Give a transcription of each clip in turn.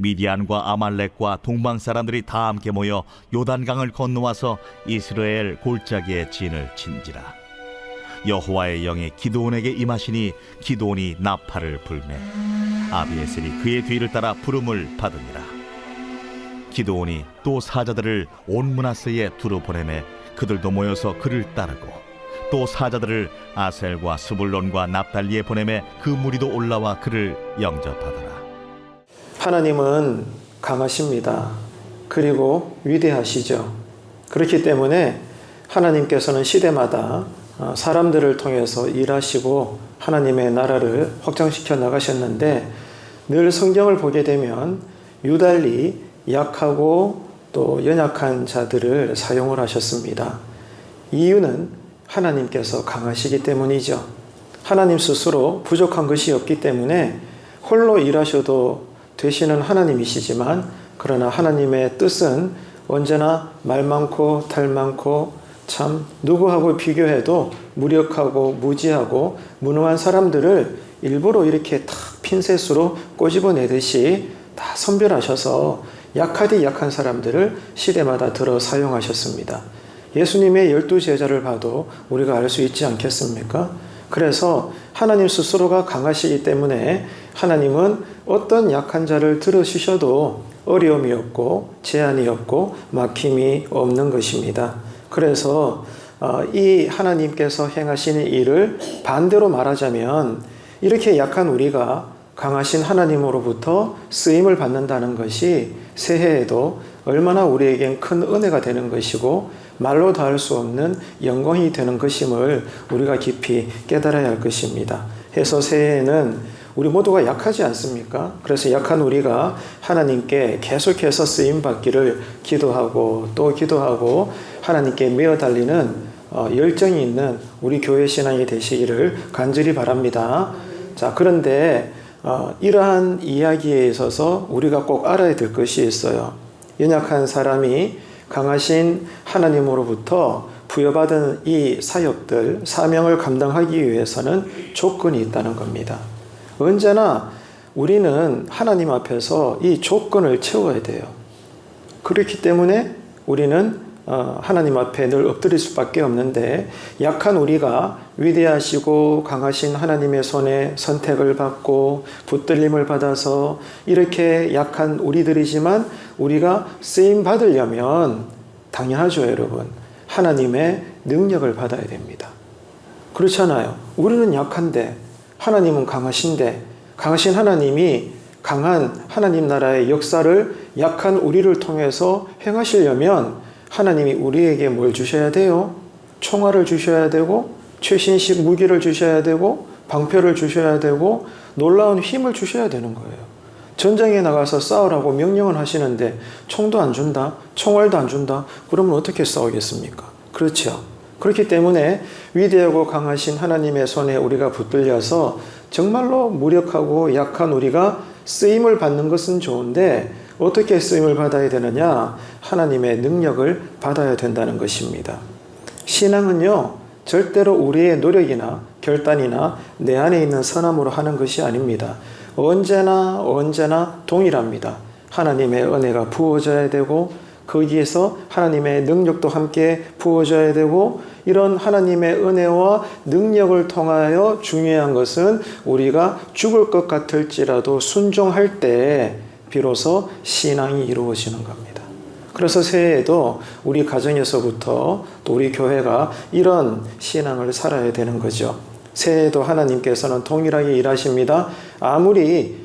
미디안과 아말렉과 동방 사람들이 다 함께 모여 요단강을 건너와서 이스라엘 골짜기에 진을 친지라. 여호와의 영이 기드온에게 임하시니 기드온이 나팔을 불매 아비에셀이 그의 뒤를 따라 부름을 받으니라. 기드온이 또 사자들을 온 므낫세에 두루 보내매 그들도 모여서 그를 따르고, 또 사자들을 아셀과 스불론과 납달리에 보내매 그 무리도 올라와 그를 영접하더라. 하나님은 강하십니다. 그리고 위대하시죠. 그렇기 때문에 하나님께서는 시대마다 사람들을 통해서 일하시고 하나님의 나라를 확장시켜 나가셨는데, 늘 성경을 보게 되면 유달리 약하고 또 연약한 자들을 사용을 하셨습니다. 이유는 하나님께서 강하시기 때문이죠. 하나님 스스로 부족한 것이 없기 때문에 홀로 일하셔도 되시는 하나님이시지만, 그러나 하나님의 뜻은 언제나 말 많고 탈 많고 참 누구하고 비교해도 무력하고 무지하고 무능한 사람들을 일부러 이렇게 탁 핀셋으로 꼬집어내듯이 다 선별하셔서 약하디 약한 사람들을 시대마다 들어 사용하셨습니다. 예수님의 12제자를 봐도 우리가 알 수 있지 않겠습니까? 그래서 하나님 스스로가 강하시기 때문에 하나님은 어떤 약한 자를 들으시셔도 어려움이 없고 제한이 없고 막힘이 없는 것입니다. 그래서 이 하나님께서 행하시는 일을 반대로 말하자면, 이렇게 약한 우리가 강하신 하나님으로부터 쓰임을 받는다는 것이 새해에도 얼마나 우리에겐 큰 은혜가 되는 것이고 말로 다 할 수 없는 영광이 되는 것임을 우리가 깊이 깨달아야 할 것입니다. 해서 새해에는 우리 모두가 약하지 않습니까? 그래서 약한 우리가 하나님께 계속해서 쓰임받기를 기도하고 또 기도하고 하나님께 메어 달리는 열정이 있는 우리 교회 신앙이 되시기를 간절히 바랍니다. 자, 그런데 이러한 이야기에 있어서 우리가 꼭 알아야 될 것이 있어요. 연약한 사람이 강하신 하나님으로부터 부여받은 이 사역들, 사명을 감당하기 위해서는 조건이 있다는 겁니다. 언제나 우리는 하나님 앞에서 이 조건을 채워야 돼요. 그렇기 때문에 우리는 하나님 앞에 늘 엎드릴 수밖에 없는데, 약한 우리가 위대하시고 강하신 하나님의 손에 선택을 받고 붙들림을 받아서 이렇게 약한 우리들이지만 우리가 쓰임 받으려면 당연하죠, 여러분. 하나님의 능력을 받아야 됩니다. 그렇잖아요. 우리는 약한데 하나님은 강하신데, 강하신 하나님이 강한 하나님 나라의 역사를 약한 우리를 통해서 행하시려면 하나님이 우리에게 뭘 주셔야 돼요? 총알을 주셔야 되고 최신식 무기를 주셔야 되고 방패를 주셔야 되고 놀라운 힘을 주셔야 되는 거예요. 전장에 나가서 싸우라고 명령을 하시는데 총도 안 준다, 총알도 안 준다, 그러면 어떻게 싸우겠습니까? 그렇죠. 그렇기 때문에 위대하고 강하신 하나님의 손에 우리가 붙들려서 정말로 무력하고 약한 우리가 쓰임을 받는 것은 좋은데, 어떻게 쓰임을 받아야 되느냐? 하나님의 능력을 받아야 된다는 것입니다. 신앙은요, 절대로 우리의 노력이나 결단이나 내 안에 있는 선함으로 하는 것이 아닙니다. 언제나 동일합니다. 하나님의 은혜가 부어져야 되고 거기에서 하나님의 능력도 함께 부어져야 되고, 이런 하나님의 은혜와 능력을 통하여 중요한 것은 우리가 죽을 것 같을지라도 순종할 때 비로소 신앙이 이루어지는 겁니다. 그래서 새해에도 우리 가정에서부터 또 우리 교회가 이런 신앙을 살아야 되는 거죠. 새해에도 하나님께서는 동일하게 일하십니다. 아무리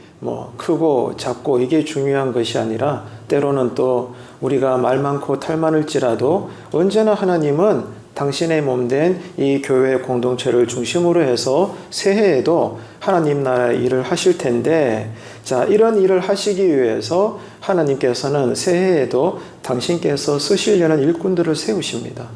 크고 작고 이게 중요한 것이 아니라, 때로는 또 우리가 말 많고 탈 많을지라도 언제나 하나님은 당신의 몸된 이 교회 공동체를 중심으로 해서 새해에도 하나님 나라의 일을 하실 텐데, 자, 이런 일을 하시기 위해서 하나님께서는 새해에도 당신께서 쓰시려는 일꾼들을 세우십니다.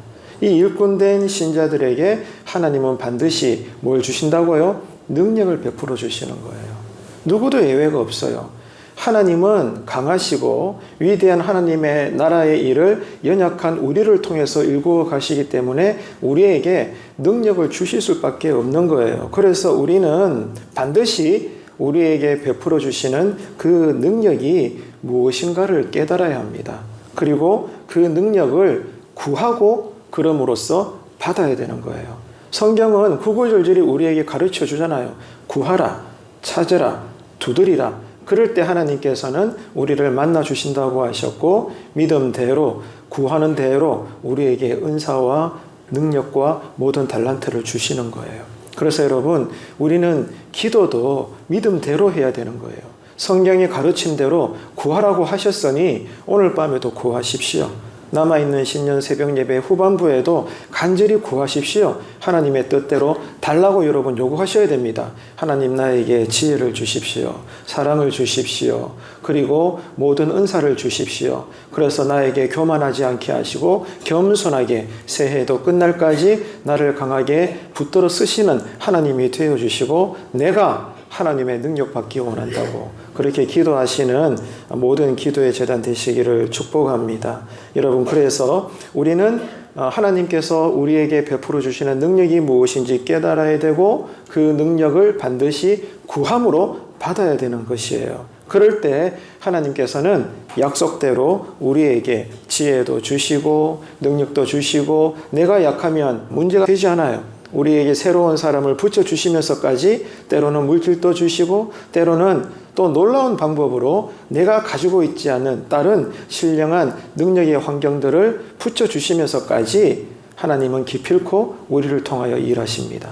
이 일꾼된 신자들에게 하나님은 반드시 뭘 주신다고요? 능력을 베풀어 주시는 거예요. 누구도 예외가 없어요. 하나님은 강하시고 위대한 하나님의 나라의 일을 연약한 우리를 통해서 일구어 가시기 때문에 우리에게 능력을 주실 수밖에 없는 거예요. 그래서 우리는 반드시 우리에게 베풀어 주시는 그 능력이 무엇인가를 깨달아야 합니다. 그리고 그 능력을 구하고 그럼으로써 받아야 되는 거예요. 성경은 구구절절히 우리에게 가르쳐 주잖아요. 구하라, 찾으라, 두드리라. 그럴 때 하나님께서는 우리를 만나 주신다고 하셨고, 믿음대로 구하는 대로 우리에게 은사와 능력과 모든 달란트를 주시는 거예요. 그래서 여러분, 우리는 기도도 믿음대로 해야 되는 거예요. 성경의 가르침대로 구하라고 하셨으니 오늘 밤에도 구하십시오. 남아있는 신년 새벽 예배 후반부에도 간절히 구하십시오. 하나님의 뜻대로 달라고 여러분 요구하셔야 됩니다. 하나님, 나에게 지혜를 주십시오. 사랑을 주십시오. 그리고 모든 은사를 주십시오. 그래서 나에게 교만하지 않게 하시고 겸손하게 새해도 끝날까지 나를 강하게 붙들어 쓰시는 하나님이 되어주시고, 내가 하나님의 능력 받기 원한다고 그렇게 기도하시는 모든 기도의 제단 되시기를 축복합니다. 여러분, 그래서 우리는 하나님께서 우리에게 베풀어 주시는 능력이 무엇인지 깨달아야 되고, 그 능력을 반드시 구함으로 받아야 되는 것이에요. 그럴 때 하나님께서는 약속대로 우리에게 지혜도 주시고 능력도 주시고, 내가 약하면 문제가 되지 않아요. 우리에게 새로운 사람을 붙여주시면서까지 때로는 물질도 주시고, 때로는 또 놀라운 방법으로 내가 가지고 있지 않은 다른 신령한 능력의 환경들을 붙여주시면서까지 하나님은 기필코 우리를 통하여 일하십니다.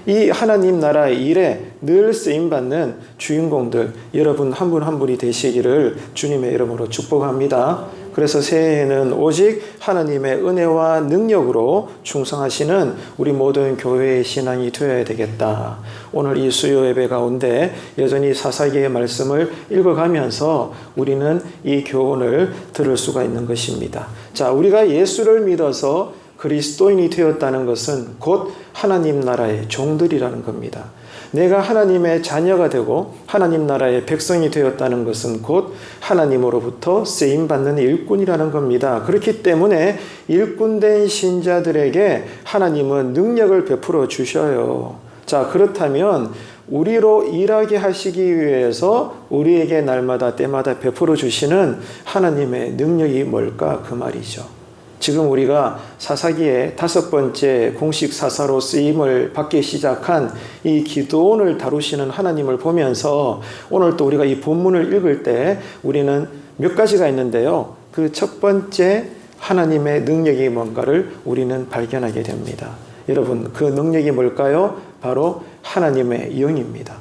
이 하나님 나라의 일에 늘 쓰임받는 주인공들, 여러분 한 분 한 분이 되시기를 주님의 이름으로 축복합니다. 그래서 새해에는 오직 하나님의 은혜와 능력으로 충성하시는 우리 모든 교회의 신앙이 되어야 되겠다. 오늘 이 수요 예배 가운데 여전히 사사기의 말씀을 읽어가면서 우리는 이 교훈을 들을 수가 있는 것입니다. 자, 우리가 예수를 믿어서 그리스도인이 되었다는 것은 곧 하나님 나라의 종들이라는 겁니다. 내가 하나님의 자녀가 되고 하나님 나라의 백성이 되었다는 것은 곧 하나님으로부터 쓰임받는 일꾼이라는 겁니다. 그렇기 때문에 일꾼된 신자들에게 하나님은 능력을 베풀어 주셔요. 자, 그렇다면 우리로 일하게 하시기 위해서 우리에게 날마다 때마다 베풀어 주시는 하나님의 능력이 뭘까? 그 말이죠. 지금 우리가 사사기의 5번째 공식 사사로 쓰임을 받기 시작한 이 기도원을 다루시는 하나님을 보면서 오늘 또 우리가 이 본문을 읽을 때 우리는 몇 가지가 있는데요. 그 첫 번째 하나님의 능력이 뭔가를 우리는 발견하게 됩니다. 여러분, 그 능력이 뭘까요? 바로 하나님의 영입니다.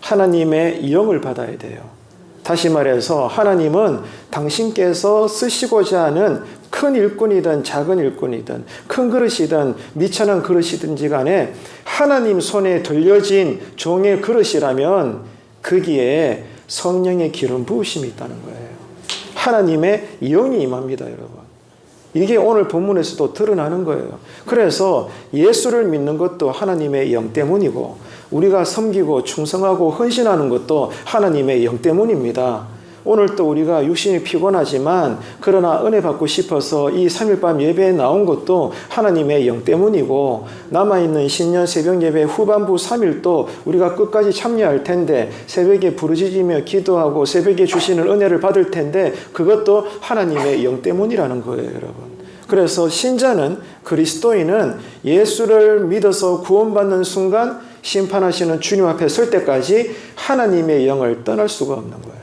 하나님의 영을 받아야 돼요. 다시 말해서 하나님은 당신께서 쓰시고자 하는 큰 일꾼이든 작은 일꾼이든 큰 그릇이든 미천한 그릇이든지 간에 하나님 손에 들려진 종의 그릇이라면 거기에 성령의 기름 부으심이 있다는 거예요. 하나님의 영이 임합니다, 여러분. 이게 오늘 본문에서도 드러나는 거예요. 그래서 예수를 믿는 것도 하나님의 영 때문이고, 우리가 섬기고 충성하고 헌신하는 것도 하나님의 영 때문입니다. 오늘 또 우리가 육신이 피곤하지만 그러나 은혜 받고 싶어서 이 3일 밤 예배에 나온 것도 하나님의 영 때문이고, 남아있는 신년 새벽 예배 후반부 3일도 우리가 끝까지 참여할 텐데 새벽에 부르짖으며 기도하고 새벽에 주시는 은혜를 받을 텐데 그것도 하나님의 영 때문이라는 거예요, 여러분. 그래서 신자는, 그리스도인은 예수를 믿어서 구원받는 순간 심판하시는 주님 앞에 설 때까지 하나님의 영을 떠날 수가 없는 거예요.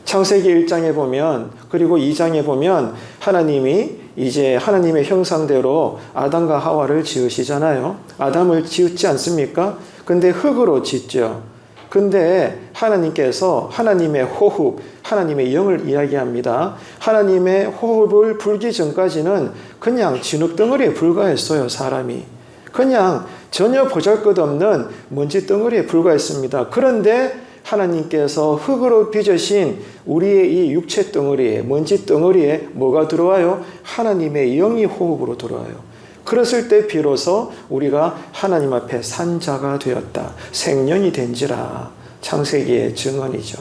창세기 1장에 보면, 그리고 2장에 보면 하나님이 이제 하나님의 형상대로 아담과 하와를 지으시잖아요. 아담을 지었지 않습니까? 근데 흙으로 짓죠. 근데 하나님께서 하나님의 호흡, 하나님의 영을 이야기합니다. 하나님의 호흡을 불기 전까지는 그냥 진흙덩어리에 불과했어요, 사람이. 그냥 전혀 보잘것없는 먼지 덩어리에 불과했습니다. 그런데 하나님께서 흙으로 빚으신 우리의 이 육체 덩어리에, 먼지 덩어리에 뭐가 들어와요? 하나님의 영이 호흡으로 들어와요. 그랬을 때 비로소 우리가 하나님 앞에 산 자가 되었다. 생명이 된지라. 창세기의 증언이죠.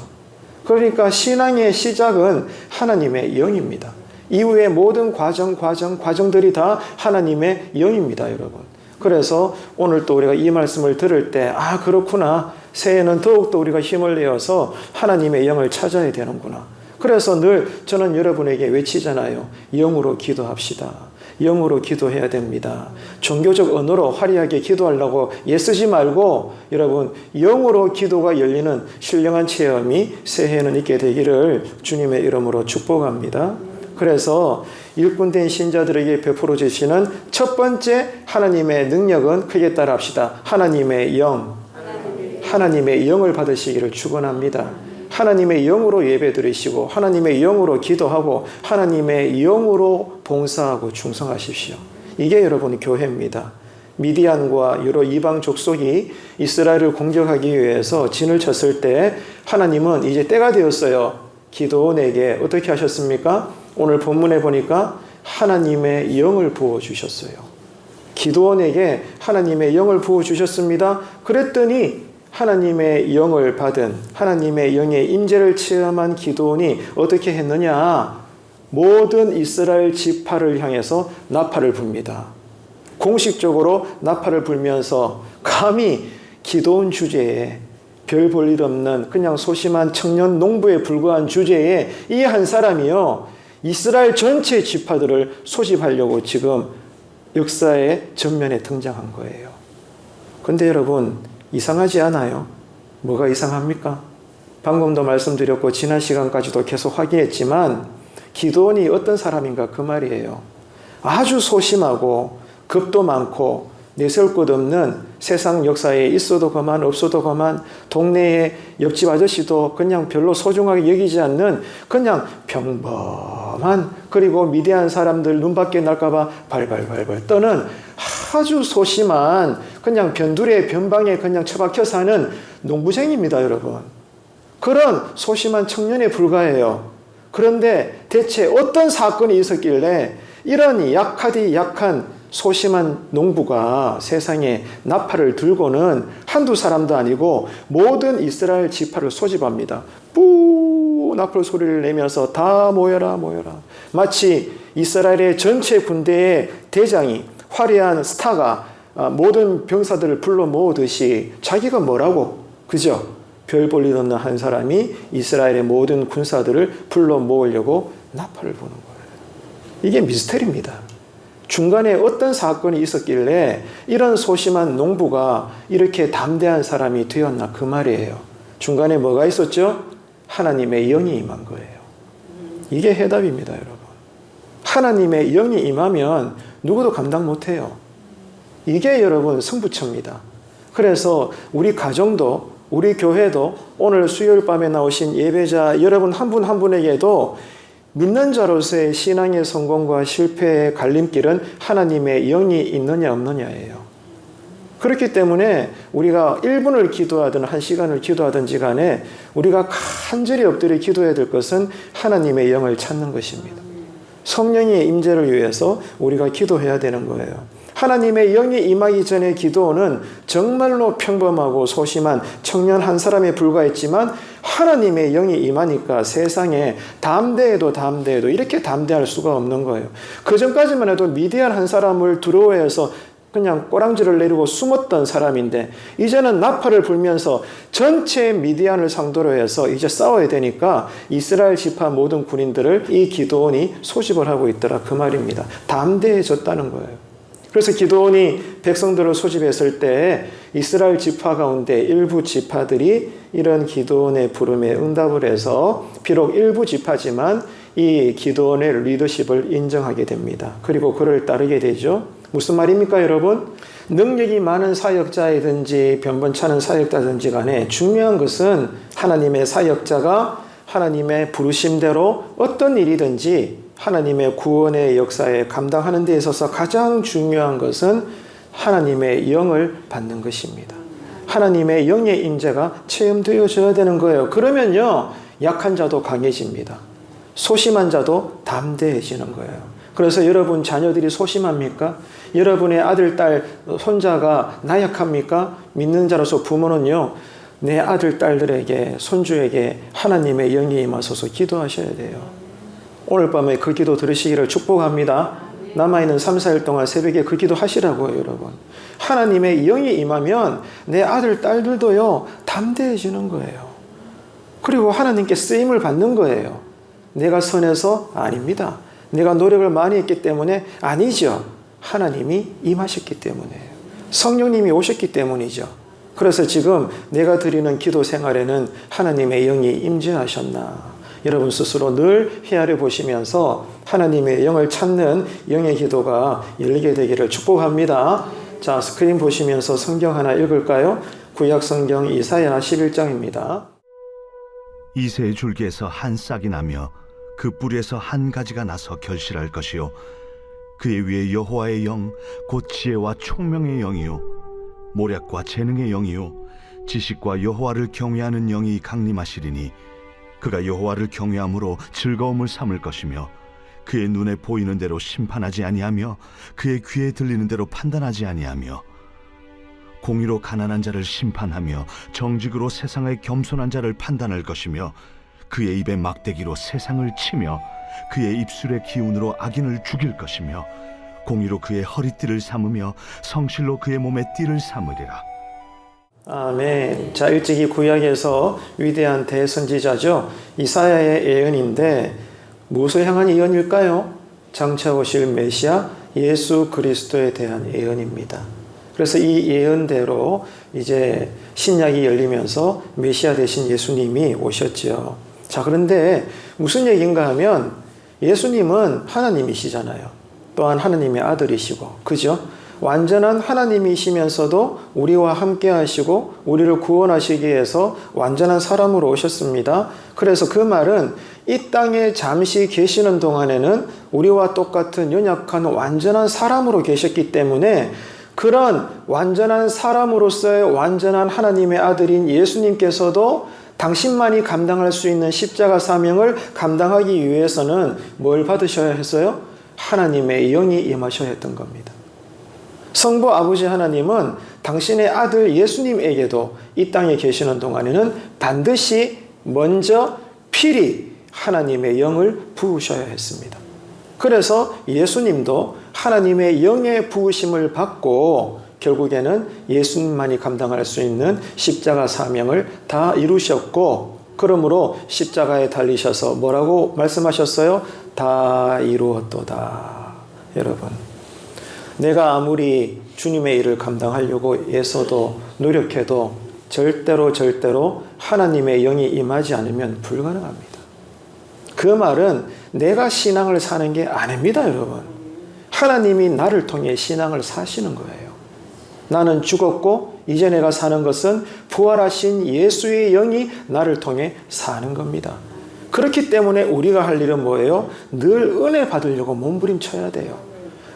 그러니까 신앙의 시작은 하나님의 영입니다. 이후의 모든 과정들이 다 하나님의 영입니다, 여러분. 그래서 오늘 또 우리가 이 말씀을 들을 때, 아, 그렇구나. 새해는 더욱더 우리가 힘을 내어서 하나님의 영을 찾아야 되는구나. 그래서 늘 저는 여러분에게 외치잖아요. 영으로 기도합시다. 영으로 기도해야 됩니다. 종교적 언어로 화려하게 기도하려고 애쓰지 말고 여러분 영으로 기도가 열리는 신령한 체험이 새해에는 있게 되기를 주님의 이름으로 축복합니다. 그래서 일꾼된 신자들에게 베풀어 주시는 첫 번째 하나님의 능력은 크게 따라합시다. 하나님의 영, 하나님의 영을 받으시기를 축원합니다. 하나님의 영으로 예배드리시고 하나님의 영으로 기도하고 하나님의 영으로 봉사하고 충성하십시오. 이게 여러분 교회입니다. 미디안과 여러 이방 족속이 이스라엘을 공격하기 위해서 진을 쳤을 때 하나님은 이제 때가 되었어요. 기드온에게 어떻게 하셨습니까? 오늘 본문에 보니까 하나님의 영을 부어주셨어요. 기드온에게 하나님의 영을 부어주셨습니다. 그랬더니 하나님의 영을 받은 하나님의 영의 임재를 체험한 기드온이 어떻게 했느냐? 모든 이스라엘 지파를 향해서 나팔을 붑니다. 공식적으로 나팔을 불면서 감히 기드온 주제에 별 볼 일 없는 그냥 소심한 청년 농부에 불과한 주제에 이 한 사람이요 이스라엘 전체 지파들을 소집하려고 지금 역사의 전면에 등장한 거예요. 근데 여러분 이상하지 않아요? 뭐가 이상합니까? 방금도 말씀드렸고 지난 시간까지도 계속 확인했지만 기드온이 어떤 사람인가 그 말이에요. 아주 소심하고 겁도 많고 내세울 것 없는 세상 역사에 있어도 그만 없어도 그만 동네의 옆집 아저씨도 그냥 별로 소중하게 여기지 않는 그냥 평범한 그리고 미디안 사람들 눈밖에 날까봐 발발발발 떠는 아주 소심한 그냥 변두리의 변방에 그냥 처박혀 사는 농부생입니다, 여러분. 그런 소심한 청년에 불과해요. 그런데 대체 어떤 사건이 있었길래 이런 약하디 약한 소심한 농부가 세상에 나팔을 들고는 한두 사람도 아니고 모든 이스라엘 지파를 소집합니다. 뿌 나팔 소리를 내면서 다 모여라 모여라. 마치 이스라엘의 전체 군대의 대장이 화려한 스타가 모든 병사들을 불러 모으듯이 자기가 뭐라고 그죠? 별 볼 일 없는 한 사람이 이스라엘의 모든 군사들을 불러 모으려고 나팔을 부는 거예요. 이게 미스터리입니다. 중간에 어떤 사건이 있었길래 이런 소심한 농부가 이렇게 담대한 사람이 되었나 그 말이에요. 중간에 뭐가 있었죠? 하나님의 영이 임한 거예요. 이게 해답입니다, 여러분. 하나님의 영이 임하면 누구도 감당 못해요. 이게 여러분 승부처입니다. 그래서 우리 가정도 우리 교회도 오늘 수요일 밤에 나오신 예배자 여러분 한 분 한 분에게도 믿는 자로서의 신앙의 성공과 실패의 갈림길은 하나님의 영이 있느냐 없느냐예요. 그렇기 때문에 우리가 1분을 기도하든 1시간을 기도하든지 간에 우리가 간절히 엎드려 기도해야 될 것은 하나님의 영을 찾는 것입니다. 성령의 임재를 위해서 우리가 기도해야 되는 거예요. 하나님의 영이 임하기 전에 기도는 정말로 평범하고 소심한 청년 한 사람에 불과했지만 하나님의 영이 임하니까 세상에 담대해도 이렇게 담대할 수가 없는 거예요. 그 전까지만 해도 미디안 한 사람을 두려워해서 그냥 꼬랑지를 내리고 숨었던 사람인데 이제는 나팔을 불면서 전체 미디안을 상대로 해서 이제 싸워야 되니까 이스라엘 지파 모든 군인들을 이 기드온이 소집을 하고 있더라 그 말입니다. 담대해졌다는 거예요. 그래서 기드온이 백성들을 소집했을 때 이스라엘 지파 가운데 일부 지파들이 이런 기드온의 부름에 응답을 해서 비록 일부 지파지만 이 기드온의 리더십을 인정하게 됩니다. 그리고 그를 따르게 되죠. 무슨 말입니까, 여러분? 능력이 많은 사역자이든지 변변찮은 사역자든지 간에 중요한 것은 하나님의 사역자가 하나님의 부르심대로 어떤 일이든지 하나님의 구원의 역사에 감당하는 데 있어서 가장 중요한 것은 하나님의 영을 받는 것입니다. 하나님의 영의 임재가 체험되어져야 되는 거예요. 그러면요, 약한 자도 강해집니다. 소심한 자도 담대해지는 거예요. 그래서 여러분 자녀들이 소심합니까? 여러분의 아들, 딸, 손자가 나약합니까? 믿는 자로서 부모는요, 내 아들, 딸들에게, 손주에게 하나님의 영이 임하소서 기도하셔야 돼요. 오늘 밤에 그 기도 들으시기를 축복합니다. 남아있는 3, 4일 동안 새벽에 그 기도 하시라고요, 여러분. 하나님의 영이 임하면 내 아들, 딸들도요, 담대해지는 거예요. 그리고 하나님께 쓰임을 받는 거예요. 내가 선해서 아닙니다. 내가 노력을 많이 했기 때문에 아니죠. 하나님이 임하셨기 때문에요. 성령님이 오셨기 때문이죠. 그래서 지금 내가 드리는 기도 생활에는 하나님의 영이 임재하셨나? 여러분 스스로 늘 헤아려 보시면서 하나님의 영을 찾는 영의 기도가 열리게 되기를 축복합니다. 자, 스크린 보시면서 성경 하나 읽을까요? 구약 성경 이사야 11장입니다. 이새의 줄기에서 한 싹이 나며 그 뿌리에서 한 가지가 나서 결실할 것이요 그의 위에 여호와의 영 곧 지혜와 총명의 영이요 모략과 재능의 영이요 지식과 여호와를 경외하는 영이 강림하시리니 그가 여호와를 경외함으로 즐거움을 삼을 것이며 그의 눈에 보이는 대로 심판하지 아니하며 그의 귀에 들리는 대로 판단하지 아니하며 공의로 가난한 자를 심판하며 정직으로 세상의 겸손한 자를 판단할 것이며 그의 입에 막대기로 세상을 치며 그의 입술의 기운으로 악인을 죽일 것이며 공의로 그의 허리띠를 삼으며 성실로 그의 몸에 띠를 삼으리라. 아멘. 자, 일찍이 구약에서 위대한 대선지자죠. 이사야의 예언인데 무엇을 향한 예언일까요? 장차 오실 메시아 예수 그리스도에 대한 예언입니다. 그래서 이 예언대로 이제 신약이 열리면서 메시아 되신 예수님이 오셨죠. 자, 그런데 무슨 얘기인가 하면 예수님은 하나님이시잖아요. 또한 하나님의 아들이시고, 그죠? 완전한 하나님이시면서도 우리와 함께 하시고 우리를 구원하시기 위해서 완전한 사람으로 오셨습니다. 그래서 그 말은 이 땅에 잠시 계시는 동안에는 우리와 똑같은 연약한 완전한 사람으로 계셨기 때문에 그런 완전한 사람으로서의 완전한 하나님의 아들인 예수님께서도 당신만이 감당할 수 있는 십자가 사명을 감당하기 위해서는 뭘 받으셔야 했어요? 하나님의 영이 임하셔야 했던 겁니다. 성부 아버지 하나님은 당신의 아들 예수님에게도 이 땅에 계시는 동안에는 반드시 먼저 필히 하나님의 영을 부으셔야 했습니다. 그래서 예수님도 하나님의 영의 부으심을 받고 결국에는 예수님만이 감당할 수 있는 십자가 사명을 다 이루셨고, 그러므로 십자가에 달리셔서 뭐라고 말씀하셨어요? 다 이루었도다. 여러분, 내가 아무리 주님의 일을 감당하려고 애써도 노력해도 절대로 하나님의 영이 임하지 않으면 불가능합니다. 그 말은 내가 신앙을 사는 게 아닙니다, 여러분. 하나님이 나를 통해 신앙을 사시는 거예요. 나는 죽었고 이제 내가 사는 것은 부활하신 예수의 영이 나를 통해 사는 겁니다. 그렇기 때문에 우리가 할 일은 뭐예요? 늘 은혜 받으려고 몸부림쳐야 돼요.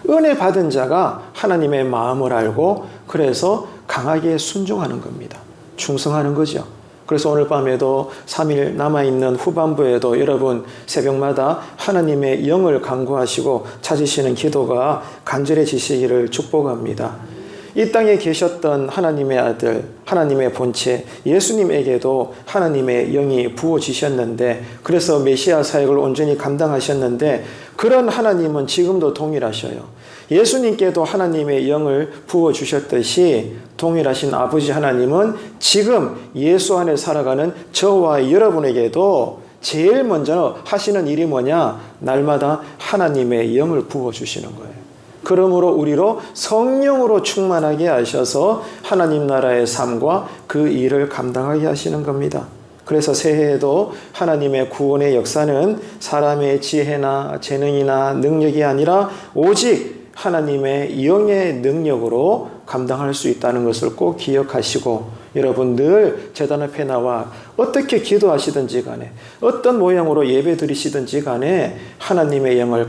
은혜 받은 자가 하나님의 마음을 알고 그래서 강하게 순종하는 겁니다. 충성하는 거죠. 그래서 오늘 밤에도 3일 남아있는 후반부에도 여러분 새벽마다 하나님의 영을 간구하시고 찾으시는 기도가 간절해지시기를 축복합니다. 이 땅에 계셨던 하나님의 아들, 하나님의 본체 예수님에게도 하나님의 영이 부어지셨는데, 그래서 메시아 사역을 온전히 감당하셨는데, 그런 하나님은 지금도 동일하셔요. 예수님께도 하나님의 영을 부어주셨듯이 동일하신 아버지 하나님은 지금 예수 안에 살아가는 저와 여러분에게도 제일 먼저 하시는 일이 뭐냐? 날마다 하나님의 영을 부어주시는 거예요. 그러므로 우리로 성령으로 충만하게 하셔서 하나님 나라의 삶과 그 일을 감당하게 하시는 겁니다. 그래서 새해에도 하나님의 구원의 역사는 사람의 지혜나 재능이나 능력이 아니라 오직 하나님의 영의 능력으로 감당할 수 있다는 것을 꼭 기억하시고, 여러분 늘 제단 앞에 나와 어떻게 기도하시든지 간에 어떤 모양으로 예배 드리시든지 간에 하나님의 영을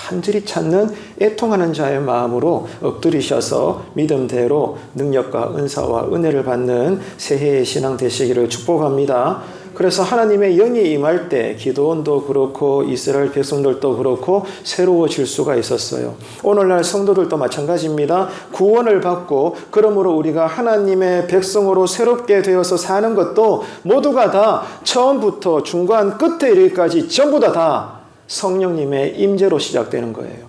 간절히 찾는 애통하는 자의 마음으로 엎드리셔서 믿음대로 능력과 은사와 은혜를 받는 새해의 신앙 되시기를 축복합니다. 그래서 하나님의 영이 임할 때 기드온도 그렇고 이스라엘 백성들도 그렇고 새로워질 수가 있었어요. 오늘날 성도들도 마찬가지입니다. 구원을 받고 그러므로 우리가 하나님의 백성으로 새롭게 되어서 사는 것도 모두가 다 처음부터 중간 끝에 이르기까지 전부 다 성령님의 임재로 시작되는 거예요.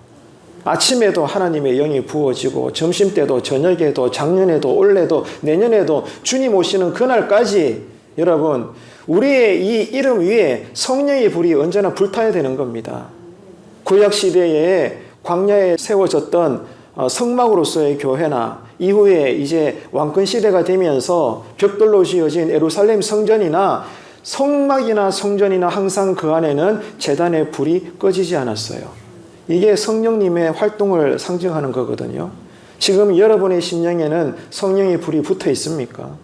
아침에도 하나님의 영이 부어지고 점심때도 저녁에도 작년에도 올해도 내년에도 주님 오시는 그날까지 여러분 우리의 이 이름 위에 성령의 불이 언제나 불타야 되는 겁니다. 구약시대에 광야에 세워졌던 성막으로서의 교회나 이후에 이제 왕권시대가 되면서 벽돌로 지어진 예루살렘 성전이나 성막이나 성전이나 항상 그 안에는 제단의 불이 꺼지지 않았어요. 이게 성령님의 활동을 상징하는 거거든요. 지금 여러분의 심령에는 성령의 불이 붙어 있습니까?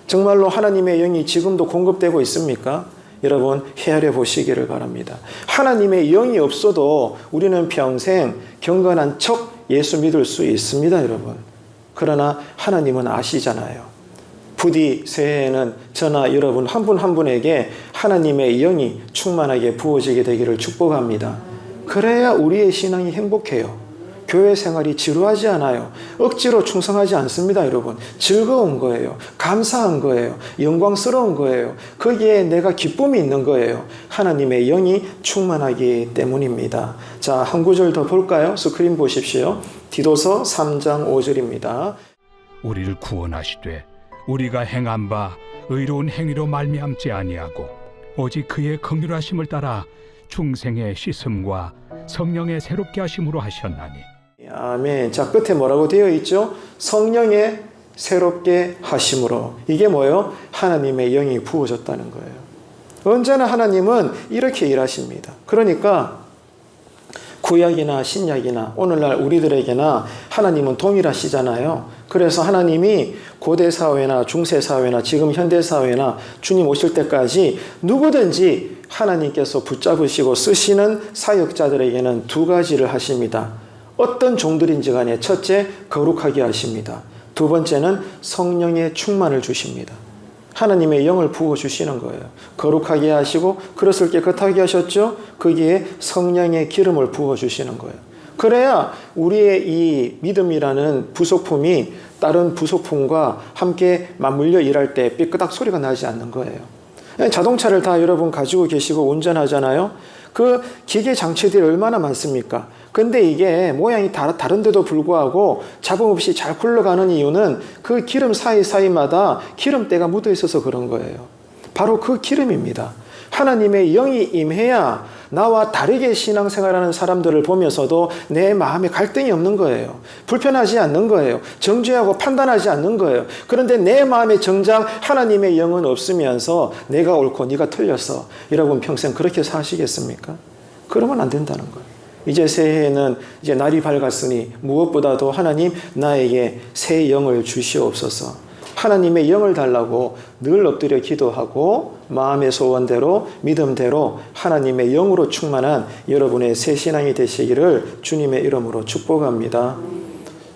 정말로 하나님의 영이 지금도 공급되고 있습니까? 여러분 헤아려 보시기를 바랍니다. 하나님의 영이 없어도 우리는 평생 경건한 척 예수 믿을 수 있습니다, 여러분. 그러나 하나님은 아시잖아요. 부디 새해에는 저나 여러분 한 분 한 분에게 하나님의 영이 충만하게 부어지게 되기를 축복합니다. 그래야 우리의 신앙이 행복해요. 교회 생활이 지루하지 않아요. 억지로 충성하지 않습니다, 여러분. 즐거운 거예요. 감사한 거예요. 영광스러운 거예요. 거기에 내가 기쁨이 있는 거예요. 하나님의 영이 충만하기 때문입니다. 자, 한 구절 더 볼까요? 스크린 보십시오. 디도서 3장 5절입니다. 우리를 구원하시되 우리가 행한 바 의로운 행위로 말미암지 아니하고 오직 그의 긍휼하심을 따라 중생의 씻음과 성령의 새롭게 하심으로 하셨나니. 아멘. 자, 끝에 뭐라고 되어 있죠? 성령의 새롭게 하심으로. 이게 뭐예요? 하나님의 영이 부어졌다는 거예요. 언제나 하나님은 이렇게 일하십니다. 그러니까 구약이나 신약이나 오늘날 우리들에게나 하나님은 동일하시잖아요. 그래서 하나님이 고대 사회나 중세 사회나 지금 현대 사회나 주님 오실 때까지 누구든지 하나님께서 붙잡으시고 쓰시는 사역자들에게는 두 가지를 하십니다. 어떤 종들인지 간에 첫째, 거룩하게 하십니다. 두 번째는 성령의 충만을 주십니다. 하나님의 영을 부어주시는 거예요. 거룩하게 하시고 그릇을 깨끗하게 하셨죠? 거기에 성령의 기름을 부어주시는 거예요. 그래야 우리의 이 믿음이라는 부속품이 다른 부속품과 함께 맞물려 일할 때 삐끄닥 소리가 나지 않는 거예요. 자동차를 다 여러분 가지고 계시고 운전하잖아요. 그 기계 장치들이 얼마나 많습니까? 근데 이게 모양이 다른데도 불구하고 잡음 없이 잘 굴러가는 이유는 그 기름 사이사이마다 기름때가 묻어 있어서 그런 거예요. 바로 그 기름입니다. 하나님의 영이 임해야 나와 다르게 신앙생활하는 사람들을 보면서도 내 마음에 갈등이 없는 거예요. 불편하지 않는 거예요. 정죄하고 판단하지 않는 거예요. 그런데 내 마음에 정작 하나님의 영은 없으면서 내가 옳고 네가 틀렸어. 여러분 평생 그렇게 사시겠습니까? 그러면 안 된다는 거예요. 이제 새해에는 이제 날이 밝았으니 무엇보다도 하나님 나에게 새 영을 주시옵소서. 하나님의 영을 달라고 늘 엎드려 기도하고 마음의 소원대로 믿음대로 하나님의 영으로 충만한 여러분의 새 신앙이 되시기를 주님의 이름으로 축복합니다.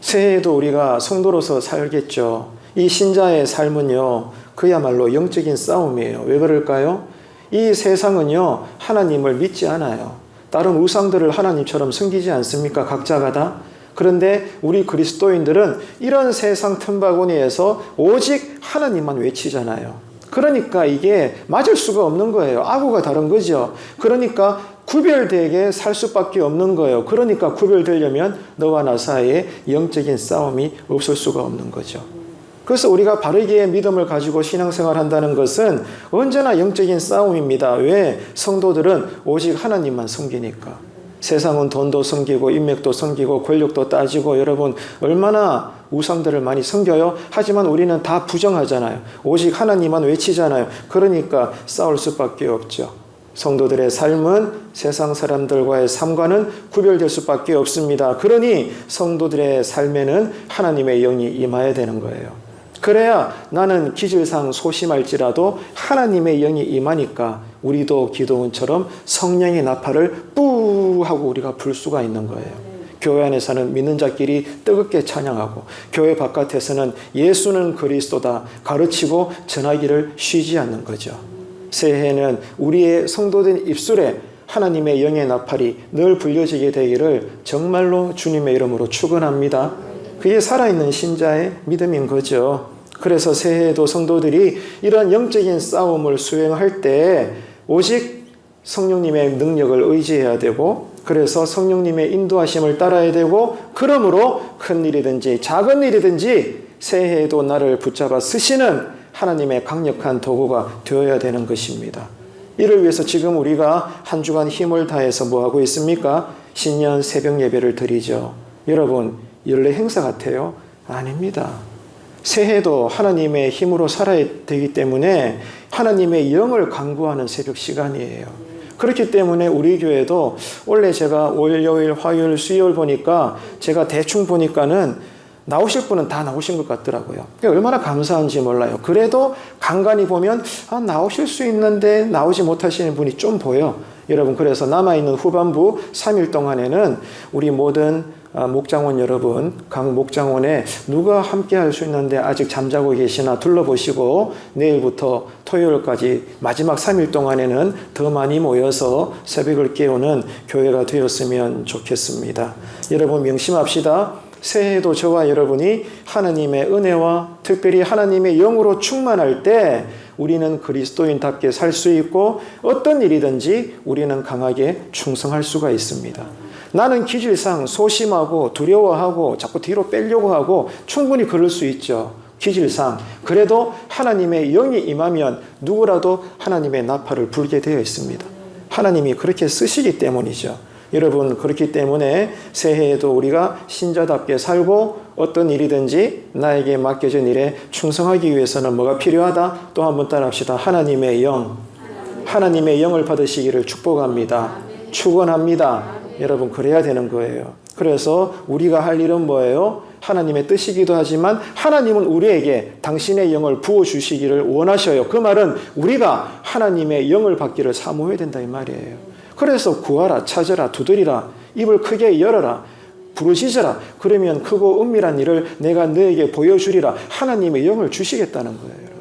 새해에도 우리가 성도로서 살겠죠. 이 신자의 삶은요, 그야말로 영적인 싸움이에요. 왜 그럴까요? 이 세상은요, 하나님을 믿지 않아요. 다른 우상들을 하나님처럼 섬기지 않습니까? 각자가 다. 그런데 우리 그리스도인들은 이런 세상 틈바구니에서 오직 하나님만 외치잖아요. 그러니까 이게 맞을 수가 없는 거예요. 아구가 다른 거죠. 그러니까 구별되게 살 수밖에 없는 거예요. 그러니까 구별되려면 너와 나 사이에 영적인 싸움이 없을 수가 없는 거죠. 그래서 우리가 바르게 믿음을 가지고 신앙생활 한다는 것은 언제나 영적인 싸움입니다. 왜? 성도들은 오직 하나님만 섬기니까. 세상은 돈도 섬기고 인맥도 섬기고 권력도 따지고 여러분 얼마나 우상들을 많이 섬겨요? 하지만 우리는 다 부정하잖아요. 오직 하나님만 외치잖아요. 그러니까 싸울 수밖에 없죠. 성도들의 삶은 세상 사람들과의 삶과는 구별될 수밖에 없습니다. 그러니 성도들의 삶에는 하나님의 영이 임해야 되는 거예요. 그래야 나는 기질상 소심할지라도 하나님의 영이 임하니까 우리도 기도원처럼 성령의 나팔을 뿌 하고 우리가 불 수가 있는 거예요. 교회 안에서는 믿는 자끼리 뜨겁게 찬양하고 교회 바깥에서는 예수는 그리스도다 가르치고 전하기를 쉬지 않는 거죠. 새해에는 우리의 성도된 입술에 하나님의 영의 나팔이 늘 불려지게 되기를 정말로 주님의 이름으로 축원합니다. 그게 살아있는 신자의 믿음인 거죠. 그래서 새해에도 성도들이 이런 영적인 싸움을 수행할 때 오직 성령님의 능력을 의지해야 되고 그래서 성령님의 인도하심을 따라야 되고, 그러므로 큰 일이든지 작은 일이든지 새해에도 나를 붙잡아 쓰시는 하나님의 강력한 도구가 되어야 되는 것입니다. 이를 위해서 지금 우리가 한 주간 힘을 다해서 뭐하고 있습니까? 신년 새벽 예배를 드리죠. 여러분, 연례 행사 같아요? 아닙니다. 새해도 하나님의 힘으로 살아야 되기 때문에 하나님의 영을 간구하는 새벽 시간이에요. 그렇기 때문에 우리 교회도 원래 제가 월요일, 화요일, 수요일 보니까 제가 대충 보니까는 나오실 분은 다 나오신 것 같더라고요. 얼마나 감사한지 몰라요. 그래도 간간히 보면 나오실 수 있는데 나오지 못하시는 분이 좀 보여. 여러분, 그래서 남아있는 후반부 3일 동안에는 우리 모든 목장원 여러분, 각 목장원에 누가 함께 할 수 있는데 아직 잠자고 계시나 둘러보시고 내일부터 토요일까지 마지막 3일 동안에는 더 많이 모여서 새벽을 깨우는 교회가 되었으면 좋겠습니다. 여러분, 명심합시다. 새해에도 저와 여러분이 하나님의 은혜와 특별히 하나님의 영으로 충만할 때 우리는 그리스도인답게 살 수 있고 어떤 일이든지 우리는 강하게 충성할 수가 있습니다. 나는 기질상 소심하고 두려워하고 자꾸 뒤로 빼려고 하고 충분히 그럴 수 있죠. 기질상. 그래도 하나님의 영이 임하면 누구라도 하나님의 나팔을 불게 되어 있습니다. 하나님이 그렇게 쓰시기 때문이죠. 여러분, 그렇기 때문에 새해에도 우리가 신자답게 살고 어떤 일이든지 나에게 맡겨진 일에 충성하기 위해서는 뭐가 필요하다? 또 한번 따라합시다. 하나님의 영. 하나님의 영을 받으시기를 축복합니다. 축원합니다. 여러분, 그래야 되는 거예요. 그래서 우리가 할 일은 뭐예요? 하나님의 뜻이기도 하지만 하나님은 우리에게 당신의 영을 부어주시기를 원하셔요. 그 말은 우리가 하나님의 영을 받기를 사모해야 된다 이 말이에요. 그래서 구하라, 찾으라, 두드리라, 입을 크게 열어라, 부르짖어라. 그러면 크고 은밀한 일을 내가 너에게 보여주리라. 하나님의 영을 주시겠다는 거예요.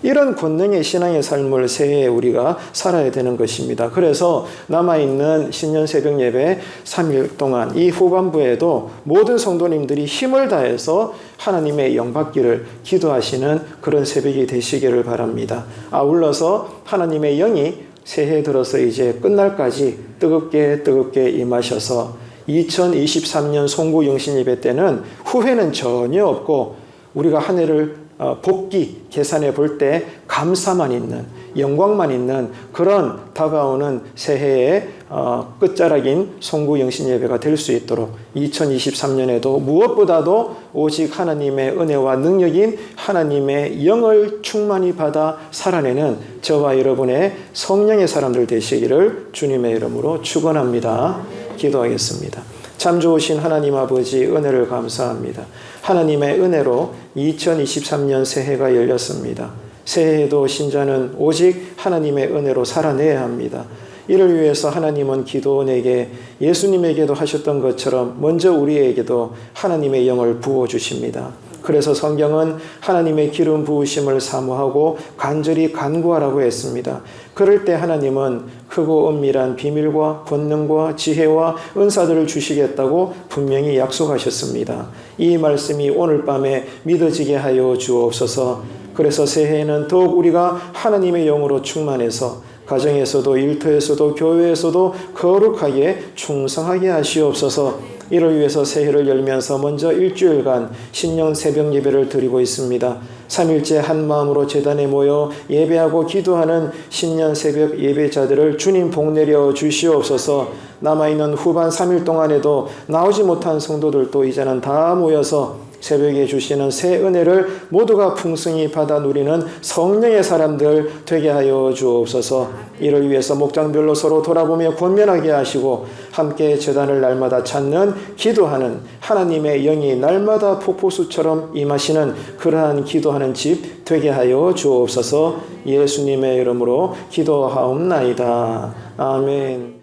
이런 권능의 신앙의 삶을 새해에 우리가 살아야 되는 것입니다. 그래서 남아있는 신년 새벽 예배 3일 동안 이 후반부에도 모든 성도님들이 힘을 다해서 하나님의 영받기를 기도하시는 그런 새벽이 되시기를 바랍니다. 아울러서 하나님의 영이 새해 들어서 이제 끝날까지 뜨겁게 임하셔서 2023년 송구 영신 예배 때는 후회는 전혀 없고 우리가 한 해를 복기 계산해 볼 때 감사만 있는, 영광만 있는 그런 다가오는 새해의 끝자락인 송구 영신 예배가 될 수 있도록 2023년에도 무엇보다도 오직 하나님의 은혜와 능력인 하나님의 영을 충만히 받아 살아내는 저와 여러분의 성령의 사람들 되시기를 주님의 이름으로 축원합니다. 기도하겠습니다. 참 좋으신 하나님 아버지, 은혜를 감사합니다. 하나님의 은혜로 2023년 새해가 열렸습니다. 새해에도 신자는 오직 하나님의 은혜로 살아내야 합니다. 이를 위해서 하나님은 기도원에게 예수님에게도 하셨던 것처럼 먼저 우리에게도 하나님의 영을 부어주십니다. 그래서 성경은 하나님의 기름 부으심을 사모하고 간절히 간구하라고 했습니다. 그럴 때 하나님은 크고 은밀한 비밀과 권능과 지혜와 은사들을 주시겠다고 분명히 약속하셨습니다. 이 말씀이 오늘 밤에 믿어지게 하여 주옵소서. 그래서 새해에는 더욱 우리가 하나님의 영으로 충만해서 가정에서도 일터에서도 교회에서도 거룩하게 충성하게 하시옵소서. 이를 위해서 새해를 열면서 먼저 일주일간 신년 새벽 예배를 드리고 있습니다. 3일째 한 마음으로 제단에 모여 예배하고 기도하는 신년 새벽 예배자들을 주님 복내려 주시옵소서. 남아있는 후반 3일 동안에도 나오지 못한 성도들도 이제는 다 모여서 새벽에 주시는 새 은혜를 모두가 풍성히 받아 누리는 성령의 사람들 되게 하여 주옵소서. 이를 위해서 목장별로 서로 돌아보며 권면하게 하시고 함께 제단을 날마다 찾는 기도하는 하나님의 영이 날마다 폭포수처럼 임하시는 그러한 기도하는 집 되게 하여 주옵소서. 예수님의 이름으로 기도하옵나이다. 아멘.